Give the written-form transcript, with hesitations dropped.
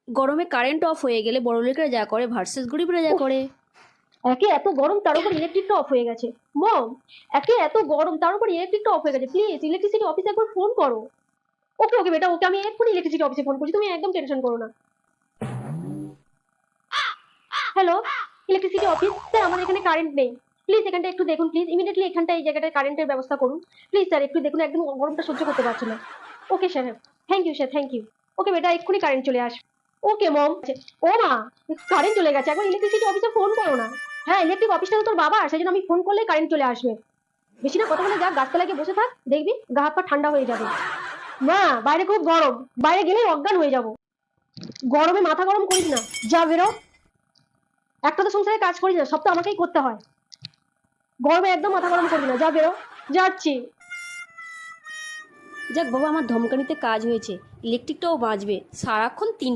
গরমে current of হয়ে গেলে বড়লোকেরা যা করে ভার্সেস গরিবরা যা করে। একে এত গরম তার উপর ইলেকট্রিকটা অফ হয়ে গেছে। মম, একে এত গরম তার উপর ইলেকট্রিকটা অফ হয়ে গেছে, প্লিজ ইলেকট্রিসিটি অফিসে একবার ফোন করো। ওকে ওকে বেটা, ওকে আমি এক্ষুনি ইলেকট্রিসিটি অফিসে ফোন করছি, তুমি একদম টেনশন করো না। হ্যালো, ইলেকট্রিসিটি অফিস স্যার, আমাদের এখানে কারেন্ট নেই, প্লিজ এখানটা একটু দেখুন, প্লিজ ইমিডিয়েটলি এখানটা এই জায়গাটায় কারেন্টের ব্যবস্থা করুন, প্লিজ স্যার একটু দেখুন, একদম গরমটা সহ্য করতে পারছি না। Okay sir, thank you sir, thank you. Okay বেটা, এক্ষুনি কারেন্ট চলে আসবে। ওকে মম। ও মা, কারেন্ট চলে গেছে, একবার ইলেকট্রিসিটি অফিসে ফোন করো না। হ্যাঁ, ইলেকট্রিক অফিসটা তো তোর বাবা, সেই জন্য আমি ফোন করলে কারেন্ট চলে আসবে। বেশি না কথা বলে যা, গাছতলায় গিয়ে বসে থাক, দেখবি গা হাত পা ঠান্ডা হয়ে যাবে। মা, বাইরে খুব গরম, বাইরে গেলেই অজ্ঞান হয়ে যাব। গরমে মাথা গরম করিস না, যা বেরো। একটা তো সংসারে কাজ করিস না, সব তো আমাকেই করতে হয়। গরমে একদম মাথা গরম করবি না, যা বেরো। যাচ্ছি। যাক বাবা, আমার ধমকানিতে কাজ হয়েছে, ইলেকট্রিকটাও বাঁচবে। সারাক্ষণ 3টে